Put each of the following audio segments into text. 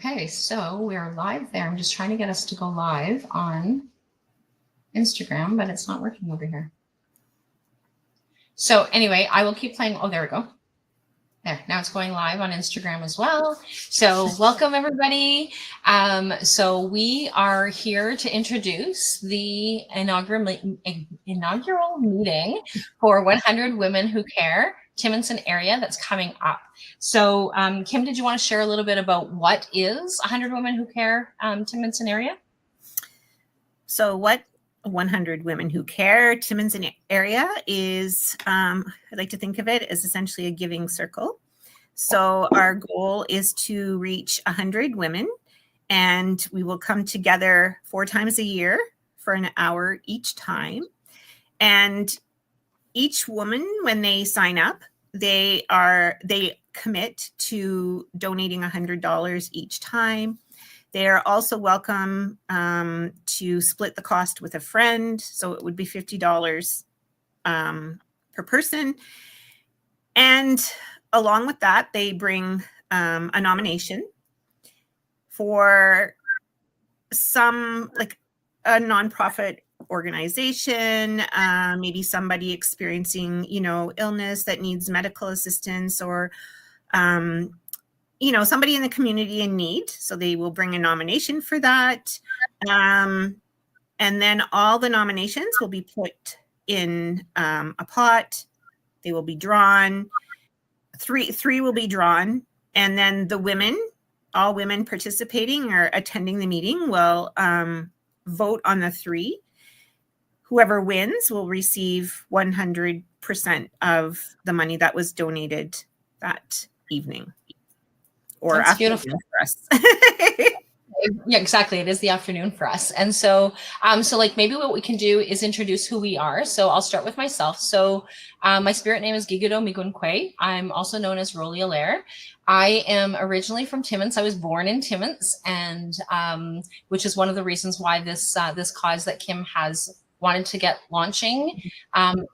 Okay, so we're live there. I'm just trying to get us to go live on Instagram, but it's not working over here. So anyway, I will keep playing. Oh, there we go. There, now it's going live on Instagram as well. So welcome everybody. So we are here to introduce the inaugural meeting for 100 Women Who Care, Timmins area that's coming up. So Kim, did you want to share a little bit about what is 100 Women Who Care, Timmins area? So what 100 Women Who Care Timmins area is, I like to think of it as essentially a giving circle. So our goal is to reach 100 women, and we will come together 4 times a year for an hour each time. And each woman, when they sign up, they commit to donating $100 each time. They are also welcome to split the cost with a friend. So it would be $50 per person. And along with that, they bring a nomination for some, like a nonprofit organization, maybe somebody experiencing, illness that needs medical assistance, or somebody in the community in need. So they will bring a nomination for that. And then all the nominations will be put in a pot. They will be drawn. Three will be drawn. And then the women, all women participating or attending the meeting, will vote on the 3. Whoever wins will receive 100% of the money that was donated that evening. Or that's beautiful for us. Yeah, exactly. It is the afternoon for us. And so, like maybe what we can do is introduce who we are. So I'll start with myself. So my spirit name is Gigido Migunkwe. I'm also known as Rollie Alaire. I am originally from Timmins. I was born in Timmins, and which is one of the reasons why this cause that Kim has wanted to get launching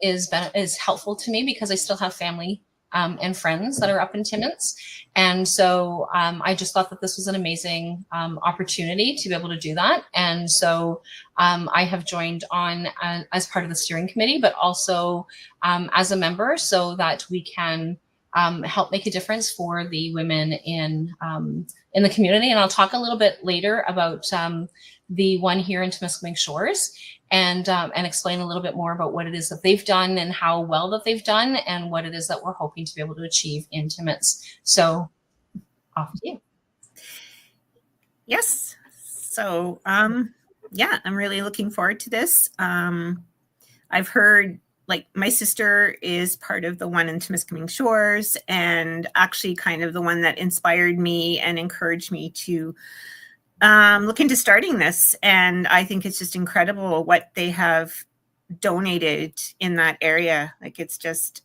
is helpful to me, because I still have family and friends that are up in Timmins. And so I just thought that this was an amazing opportunity to be able to do that. And so I have joined on as part of the steering committee, but also as a member, so that we can help make a difference for the women in the community. And I'll talk a little bit later about the one here in Timiskaming Shores, and explain a little bit more about what it is that they've done and how well that they've done, and what it is that we're hoping to be able to achieve in Timmins. So off to you. Yes. So yeah, I'm really looking forward to this. I've heard, like, my sister is part of the one in Timiskaming Shores, and actually kind of the one that inspired me and encouraged me to look into starting this. And I think it's just incredible what they have donated in that area. Like, it's just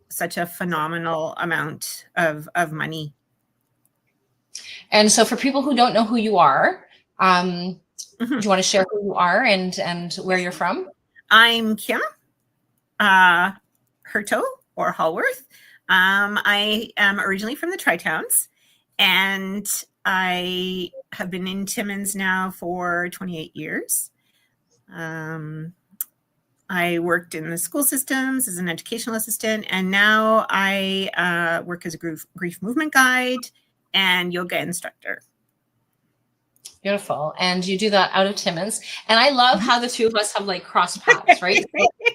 such a phenomenal amount of money. And so for people who don't know who you are, do you want to share who you are and where you're from? I'm Kim Hurto, or Hallworth. I am originally from the Tri-Towns, and I have been in Timmins now for 28 years. I worked in the school systems as an educational assistant, and now I work as a grief movement guide and yoga instructor. Beautiful. And you do that out of Timmins. And I love how the two of us have like crossed paths, right? So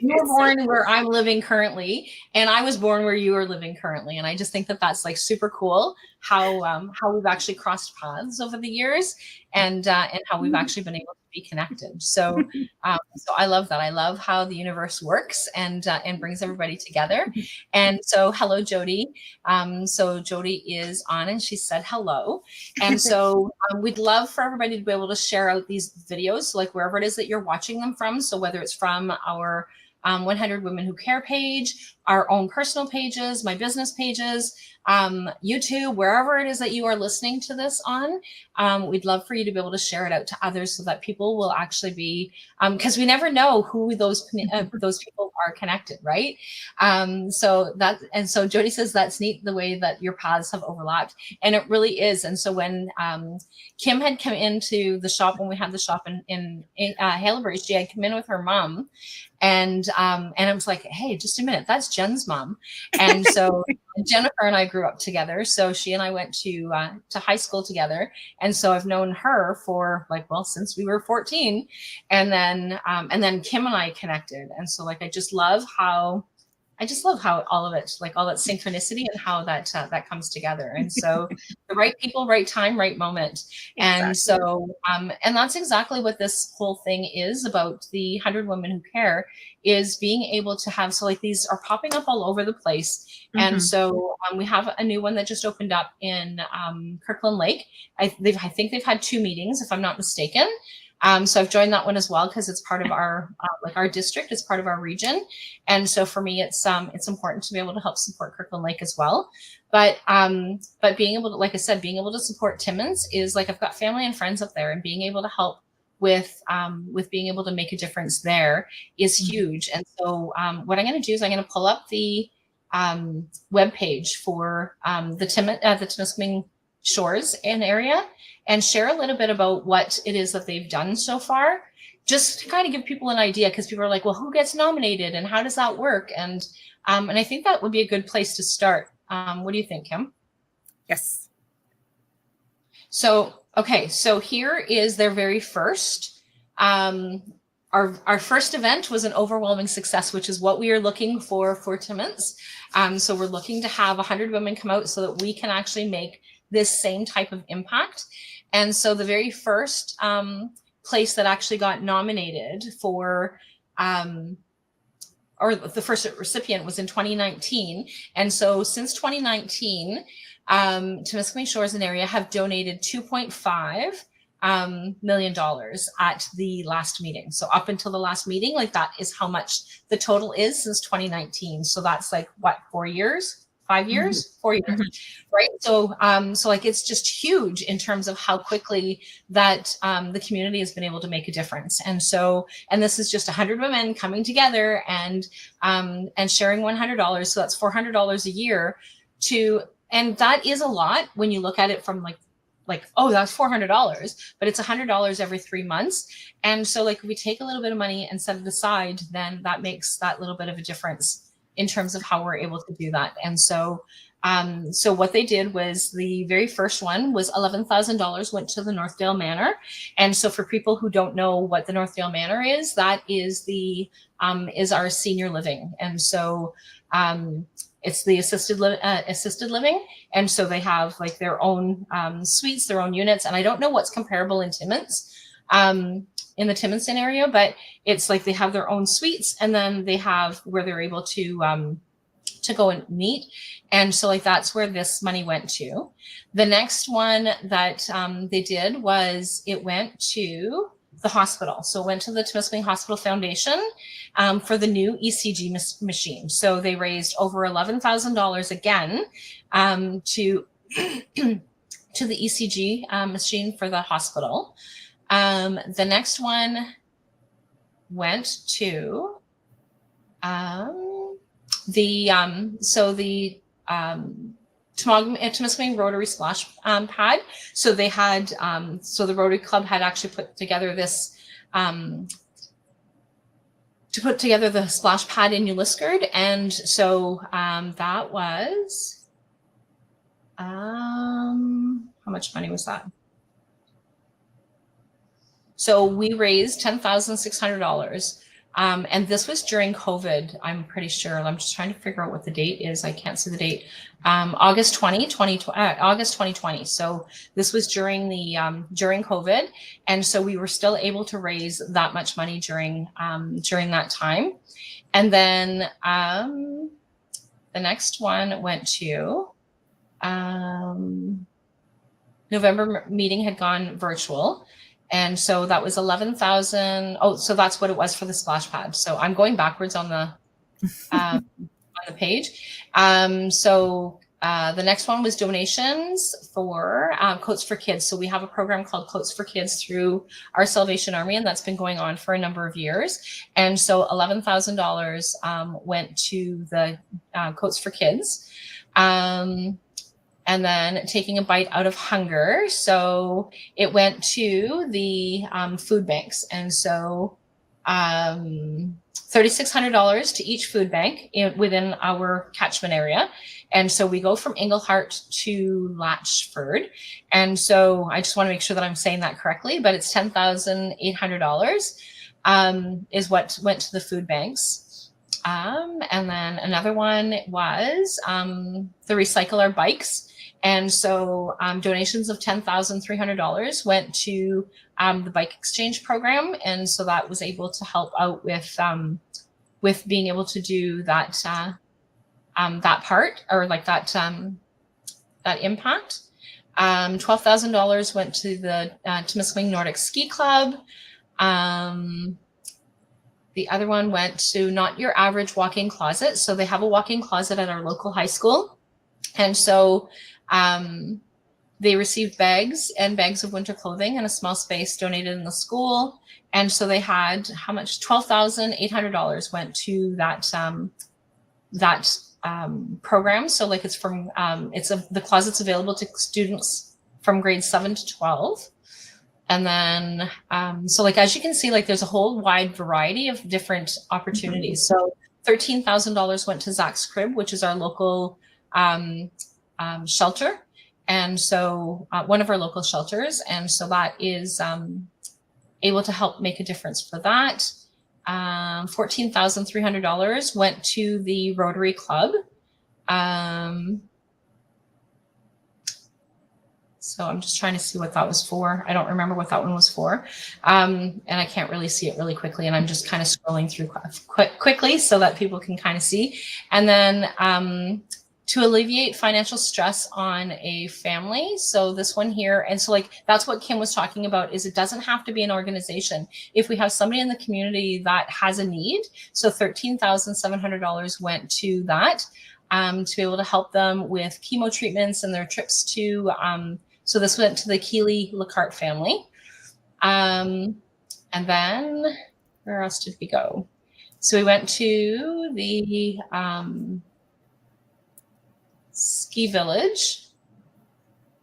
you were born where I'm living currently, and I was born where you are living currently. And I just think that that's like super cool how we've actually crossed paths over the years, and how we've actually been able to be connected. So so I love that. I love how the universe works and brings everybody together. And so hello, Jody. So Jody is on, and she said hello. And so we'd love for everybody to be able to share out these videos, so like wherever it is that you're watching them from. So whether it's from our 100 Women Who Care page, our own personal pages, my business pages, YouTube, wherever it is that you are listening to this on, we'd love for you to be able to share it out to others so that people will actually be, because we never know who those people are connected, right? So Jody says that's neat the way that your paths have overlapped, and it really is. And so when Kim had come into the shop when we had the shop in Haileybury, she had come in with her mom, and I was like, hey, just a minute, that's Jen's mom. And so Jennifer and I grew up together. So she and I went to high school together. And so I've known her for since we were 14. And then Kim and I connected. And so I just love how all of it, all that synchronicity and how that comes together. And so the right people, right time, right moment. And Exactly. so, and that's exactly what this whole thing is about. The 100 Women Who Care is being able to have, these are popping up all over the place. And so we have a new one that just opened up in Kirkland Lake. I think they've had 2 meetings, if I'm not mistaken. So I've joined that one as well because it's part of our our district, it's part of our region, and so for me it's important to be able to help support Kirkland Lake as well. But being able to, like I said, being able to support Timmins is I've got family and friends up there, and being able to help with being able to make a difference there is huge. And so what I'm going to do is I'm going to pull up the web page for the Timiskaming Shores and area, and share a little bit about what it is that they've done so far, just to kind of give people an idea, because people are like, well, who gets nominated and how does that work? And I think that would be a good place to start. What do you think, Kim? Yes. So, okay, so here is their very first. Our first event was an overwhelming success, which is what we are looking for Timmins. So we're looking to have 100 women come out so that we can actually make this same type of impact. And so the very first place that actually got nominated for, or the first recipient was in 2019. And so since 2019, Timiskaming Shores and area have donated $2.5 million at the last meeting. So up until the last meeting, that is how much the total is since 2019. So that's 4 years? 5 years, 4 years, right? So, it's just huge in terms of how quickly that the community has been able to make a difference. And so, and this is just 100 women coming together and sharing $100. So that's $400 a year and that is a lot when you look at it from oh, that's $400, but it's $100 every 3 months. And so if we take a little bit of money and set it aside, then that makes that little bit of a difference in terms of how we're able to do that. And so, so what they did was the very first one was $11,000 went to the Northdale Manor. And so for people who don't know what the Northdale Manor is, that is is our senior living. And so it's the assisted living. And so they have their own suites, their own units. And I don't know what's comparable in Timmins. In the Timmonson area, but it's they have their own suites, and then they have where they're able to go and meet. And so that's where this money went to. The next one that they did was it went to the hospital. So it went to the Timiskaming Hospital Foundation for the new ECG machine. So they raised over $11,000 again to the ECG machine for the hospital. The next one went to the Timiskaming Rotary Splash Pad. So they had so the Rotary Club had actually put together this to put together the splash pad in Uliskard, and so that was how much money was that? So we raised $10,600. And this was during COVID, I'm pretty sure. I'm just trying to figure out what the date is. I can't see the date. August 2020. So this was during during COVID. And so we were still able to raise that much money during that time. And then the next one went to November meeting had gone virtual. And so that was 11,000. Oh, so that's what it was for the splash pad. So I'm going backwards on the page. So The next one was donations for Coats for Kids. So we have a program called Coats for Kids through our Salvation Army, and that's been going on for a number of years. And so $11,000 went to the Coats for Kids. And then taking a bite out of hunger. So it went to the food banks. And so $3,600 to each food bank within our catchment area. And so we go from Englehart to Latchford. And so I just want to make sure that I'm saying that correctly, but it's $10,800 is what went to the food banks. And then another one was the Recycle Our Bikes. And so donations of $10,300 went to the bike exchange program. And so that was able to help out with being able to do that that part, or like that that impact. $12,000 went to the Timmins Nordic Ski Club. The other one went to Not Your Average Walk-in Closet. So they have a walk-in closet at our local high school. And so they received bags and bags of winter clothing and a small space donated in the school. And so they had how much? $12,800 went to that program. So like it's from the closet's available to students from grades 7 to 12. And then so like as you can see, like there's a whole wide variety of different opportunities. So $13,000 went to Zach's Crib, which is our local shelter. And so one of our local shelters. And so that is able to help make a difference for that. $14,300 went to the Rotary Club. So I'm just trying to see what that was for. I don't remember what that one was for. And I can't really see it really quickly. And I'm just kind of scrolling through quickly so that people can kind of see. And then to alleviate financial stress on a family. So this one here, and so like that's what Kim was talking about, is it doesn't have to be an organization. If we have somebody in the community that has a need, so $13,700 went to that to be able to help them with chemo treatments and their trips to, so this went to the Keeley-Lacarte family. And then where else did we go? So we went to the ski village.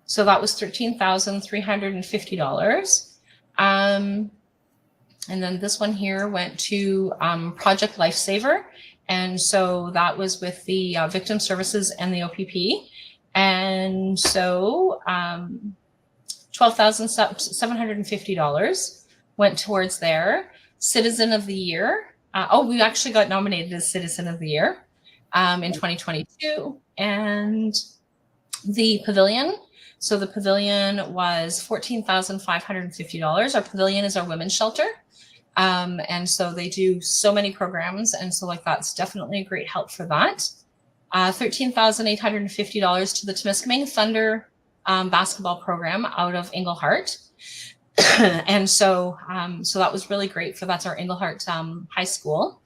So that was $13,350. And then this one here went to Project Lifesaver. And so that was with the Victim Services and the OPP. And so $12,750 went towards there. Citizen of the Year. We actually got nominated as Citizen of the Year in 2022. And the pavilion. So the pavilion was $14,550. Our pavilion is our women's shelter. And so they do so many programs. And so like that's definitely a great help for that. $13,850 to the Timiskaming Thunder basketball program out of Englehart. And so so that was really great for that's our Englehart high school.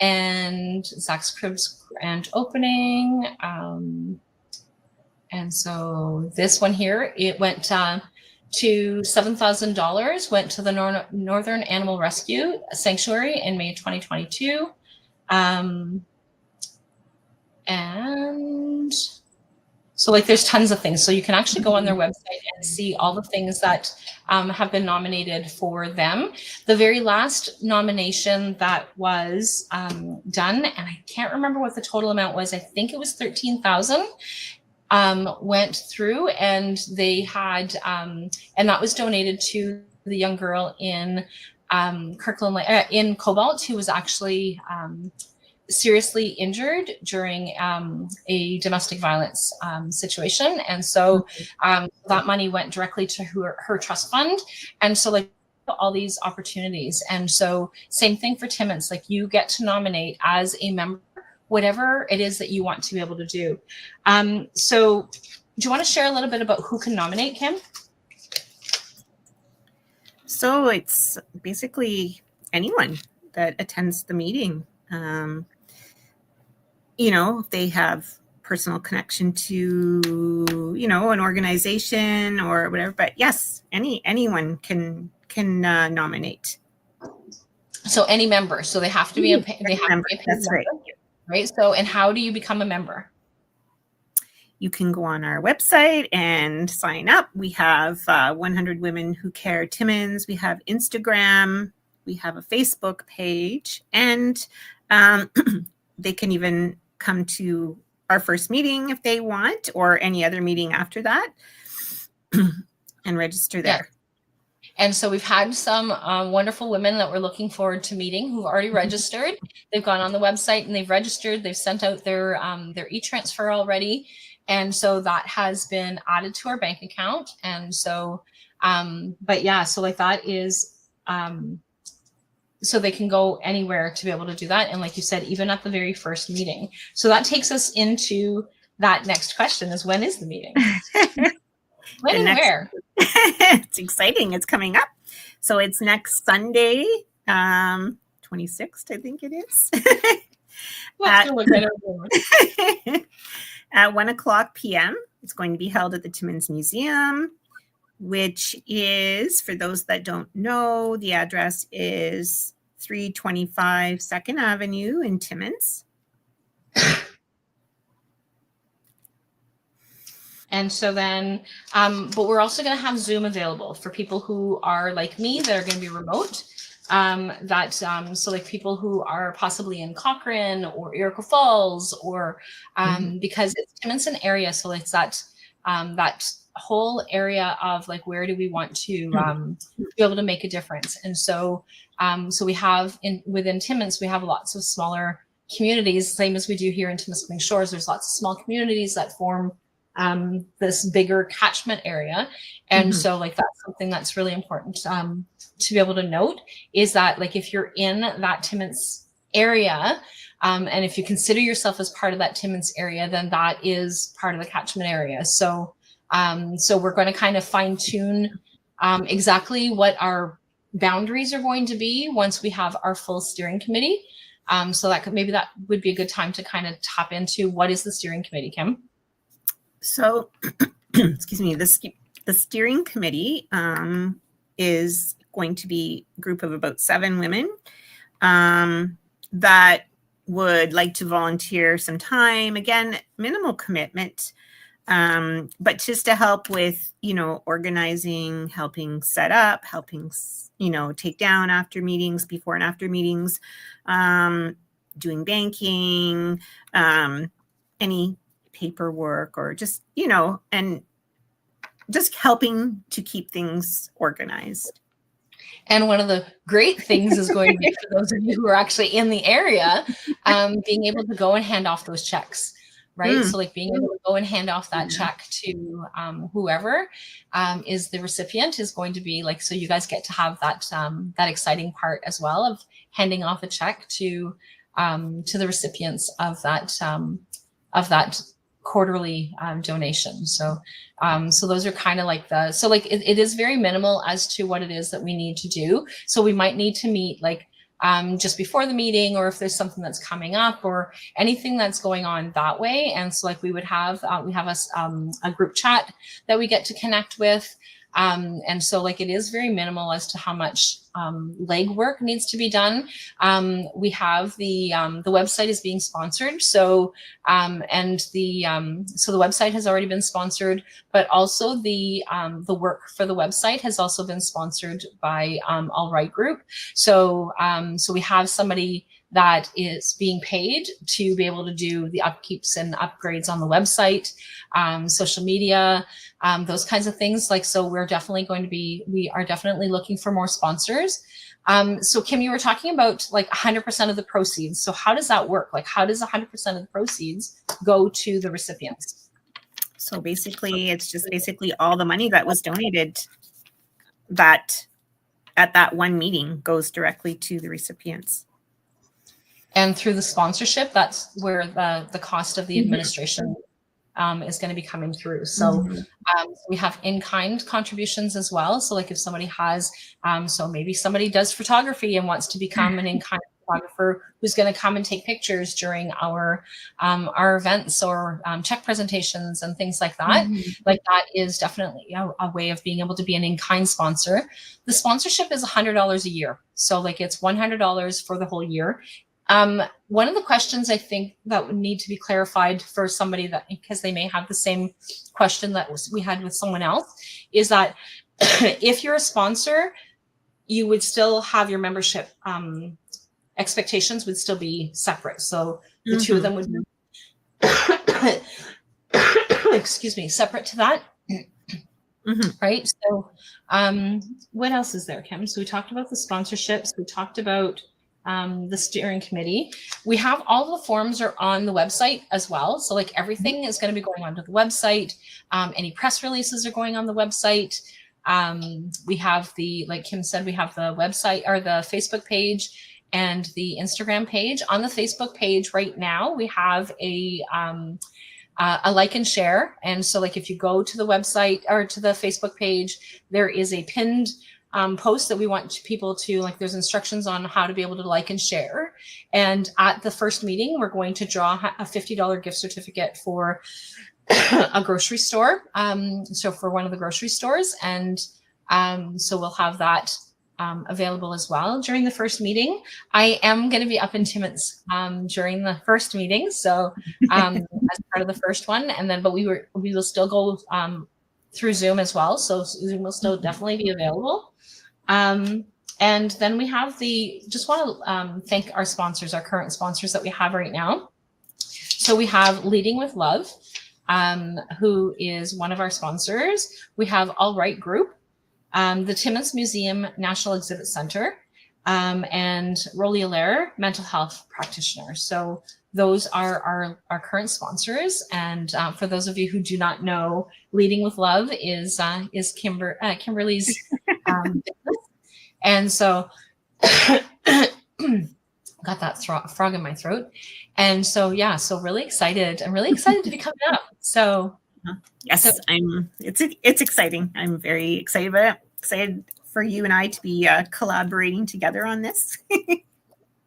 And Zach's Crib's grand opening. And so this one here, it went to $7,000, went to the Northern Animal Rescue Sanctuary in May 2022. And so like there's tons of things. So you can actually go on their website and see all the things that have been nominated for them. The very last nomination that was done, and I can't remember what the total amount was. I think it was $13,000 went through, and they had, and that was donated to the young girl in Kirkland, in Cobalt, who was actually seriously injured during a domestic violence situation. And so that money went directly to her trust fund. And so like all these opportunities. And so same thing for Timmins, like you get to nominate as a member, whatever it is that you want to be able to do. So do you want to share a little bit about who can nominate, Kim? So it's basically anyone that attends the meeting. You know, if they have personal connection to, you know, an organization or whatever. But yes, anyone can nominate. So any member. So they have to be They have to be a paid That's member, right? So, and how do you become a member? You can go on our website and sign up. We have 100 Women Who Care Timmins. We have Instagram. We have a Facebook page, and they can even come to our first meeting if they want, or any other meeting after that, and register there. Yeah. And so we've had some wonderful women that we're looking forward to meeting who've already registered. They've gone on the website and they've registered. They've sent out their e-transfer already. And so that has been added to our bank account. And so, but yeah, so like that is, so they can go anywhere to be able to do that. And like you said, even at the very first meeting. So that takes us into that next question is, when is the meeting? When and where? It's exciting. It's coming up. So it's next Sunday, 26th, I think it is. At 1:00 p.m. It's going to be held at the Timmins Museum, which is, for those that don't know, the address is 325 2nd Avenue in Timmins. And so then, but we're also going to have Zoom available for people who are like me that are going to be remote. So like people who are possibly in Cochrane or Iroquois Falls, or because it's Timmins area, so it's that that whole area of like, where do we want to be able to make a difference? And so so we have within Timmins, we have lots of smaller communities, same as we do here in Timiskaming Shores. There's lots of small communities that form this bigger catchment area. And so like that's something that's really important to be able to note, is that like if you're in that Timmins area, and if you consider yourself as part of that Timmins area, then that is part of the catchment area. So so we're going to kind of fine tune exactly what our boundaries are going to be once we have our full steering committee. So that maybe that would be a good time to kind of tap into, what is the steering committee, Kim? So, excuse me, the steering committee is going to be a group of about 7 women that would like to volunteer some time. Again, minimal commitment, but just to help with, you know, organizing, helping set up, helping, you know, take down after meetings, before and after meetings, doing banking, any paperwork, or just, you know, and just helping to keep things organized. And one of the great things is going to be, for those of you who are actually in the area, being able to go and hand off those checks, right? So like being able to go and hand off that check to whoever is the recipient is going to be like, so you guys get to have that that exciting part as well of handing off a check to the recipients of that quarterly donation. So so those are kind of like so like it is very minimal as to what it is that we need to do. So we might need to meet like just before the meeting, or if there's something that's coming up or anything that's going on that way. And so like we would have a group chat that we get to connect with. And so like it is very minimal as to how much legwork needs to be done. We have the website is being sponsored. So and so the website has already been sponsored, but also the work for the website has also been sponsored by All Right Group. So so we have somebody that is being paid to be able to do the upkeeps and upgrades on the website, social media, those kinds of things. Like, so we are definitely looking for more sponsors. So Kim, you were talking about like 100% of the proceeds. So how does that work? Like, how does 100% of the proceeds go to the recipients? So basically, it's just basically all the money that was donated that at that one meeting goes directly to the recipients. And through the sponsorship, that's where the cost of the administration is going to be coming through. So we have in-kind contributions as well. So like if somebody has, so maybe somebody does photography and wants to become an in-kind photographer who's going to come and take pictures during our events or check presentations and things like that. Like that is definitely a way of being able to be an in-kind sponsor. The sponsorship is $100 a year. So like it's $100 for the whole year. One of the questions I think that would need to be clarified for somebody that, because they may have the same question that we had with someone else, is that if you're a sponsor, you would still have your membership expectations would still be separate. So the two of them would be, excuse me, separate to that. Right. So what else is there, Kim? So we talked about the sponsorships. We talked about the steering committee. We have all the forms are on the website as well. So like everything is going to be going onto the website. Any press releases are going on the website. We have the, like Kim said, we have the website or the Facebook page and the Instagram page. On the Facebook page right now, we have a like and share. And so like if you go to the website or to the Facebook page, there is a pinned post that we want people to, like, there's instructions on how to be able to like and share. And at the first meeting, we're going to draw a $50 gift certificate for a grocery store. So for one of the grocery stores. And so we'll have that available as well during the first meeting. I am going to be up in Timmins during the first meeting. So as part of the first one, and then, but we will still go through Zoom as well. So Zoom will still definitely be available. And then we have just want to thank our sponsors, our current sponsors that we have right now. So we have Leading with Love, who is one of our sponsors. We have All Right Group, the Timmins Museum National Exhibit Center, and Rollie mental health practitioner. So those are our current sponsors. And for those of you who do not know, Leading with Love is Kimberly's business. And so got that frog in my throat. And so, yeah, so really excited. I'm really excited to be coming up. So yes, it's exciting. I'm very excited about it. Excited for you and I to be collaborating together on this.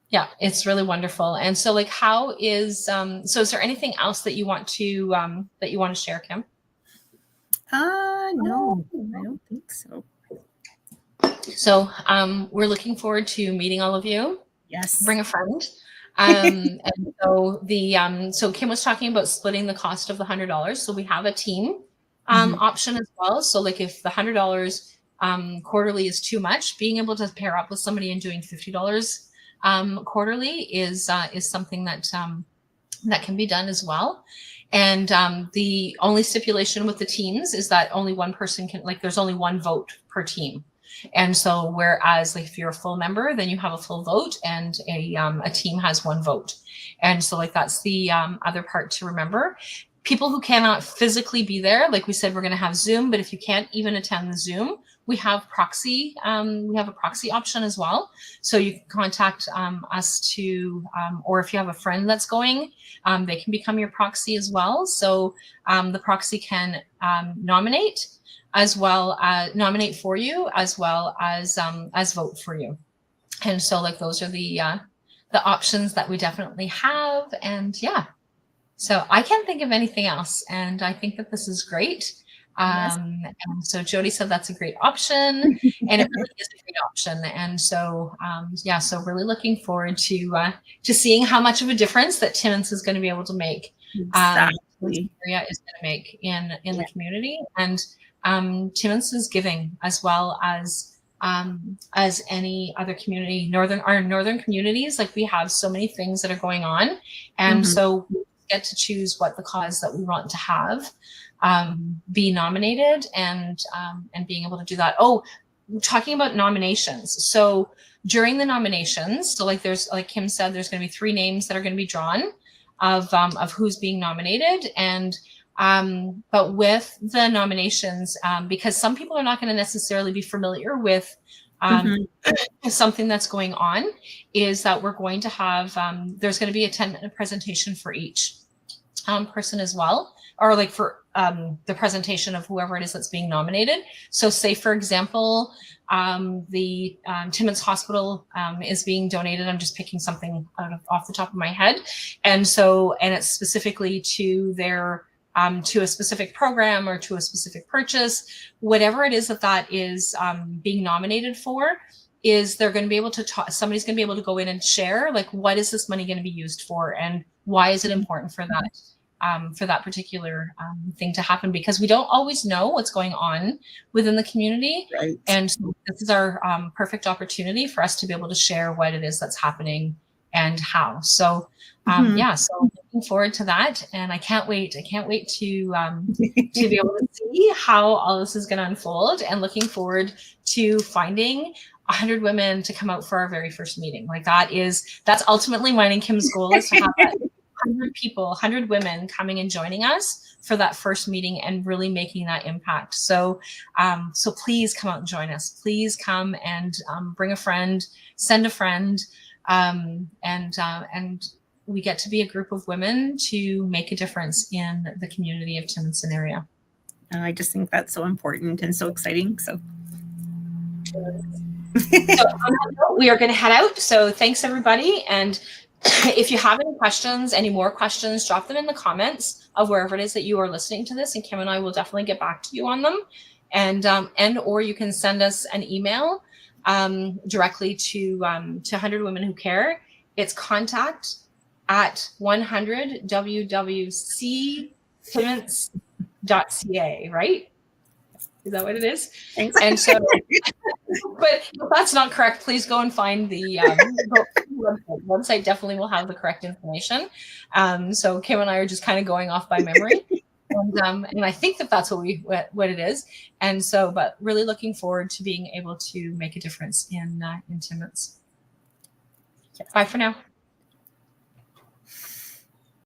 Yeah, it's really wonderful. And so like, how is, so is there anything else that you want to share, Kim? No, I don't think so. So we're looking forward to meeting all of you. Yes. Bring a friend. And so so Kim was talking about splitting the cost of the $100. So we have a team option as well. So like if the $100 quarterly is too much, being able to pair up with somebody and doing $50 quarterly is something that that can be done as well. And the only stipulation with the teams is that only one person can, like, there's only one vote per team. And so whereas like if you're a full member, then you have a full vote, and a team has one vote. And so like that's the other part to remember. People who cannot physically be there, like we said, we're going to have Zoom, but if you can't even attend the Zoom, we have proxy. We have a proxy option as well. So you can contact us to, or if you have a friend that's going, they can become your proxy as well. So the proxy can nominate as well, nominate for you, as well as vote for you. And so like those are the options that we definitely have. And yeah, so I can't think of anything else. And I think that this is great. Yes. And so Jody said that's a great option, and it really is a great option. And so yeah, so really looking forward to seeing how much of a difference that Timmins is going to be able to make. Exactly. Area is going to make in the community, and Timmins is giving as well as any other community. Our northern communities, like we have so many things that are going on, and so we get to choose what the cause that we want to have be nominated, and being able to do that. Oh, talking about nominations. So during the nominations, so like there's, like Kim said, there's going to be 3 names that are going to be drawn of who's being nominated. And but with the nominations, because some people are not going to necessarily be familiar with something that's going on, is that we're going to have there's going to be a 10-minute presentation for each person as well. or like for the presentation of whoever it is that's being nominated. So say, for example, the Timmins Hospital is being donated. I'm just picking something off the top of my head. And it's specifically to their, to a specific program or to a specific purchase, whatever it is that is being nominated for, is they're going to be able to talk, somebody's going to be able to go in and share, like, what is this money going to be used for, and why is it important for that particular thing to happen, because we don't always know what's going on within the community. Right. And so this is our perfect opportunity for us to be able to share what it is that's happening and how. So yeah, so looking forward to that, and I can't wait to be able to see how all this is going to unfold, and looking forward to finding 100 women to come out for our very first meeting. Like, that's ultimately mine and Kim's goal, is to have that 100 people, 100 women coming and joining us for that first meeting and really making that impact. So so please come out and join us. Please come and bring a friend, send a friend, and we get to be a group of women to make a difference in the community of Timmins area. I just think that's so important and so exciting. So so on that note, we are going to head out. So thanks, everybody. And if you have any more questions, drop them in the comments of wherever it is that you are listening to this, and Kim and I will definitely get back to you on them. And or you can send us an email directly to 100 Women Who Care. It's contact@100wctimmins.ca, right? Is that what it is? Thanks. And so, but if that's not correct, please go and find the website. Definitely will have the correct information. So Kim and I are just kind of going off by memory. And I think that's what it is. And so, but really looking forward to being able to make a difference in Timmins. Bye for now.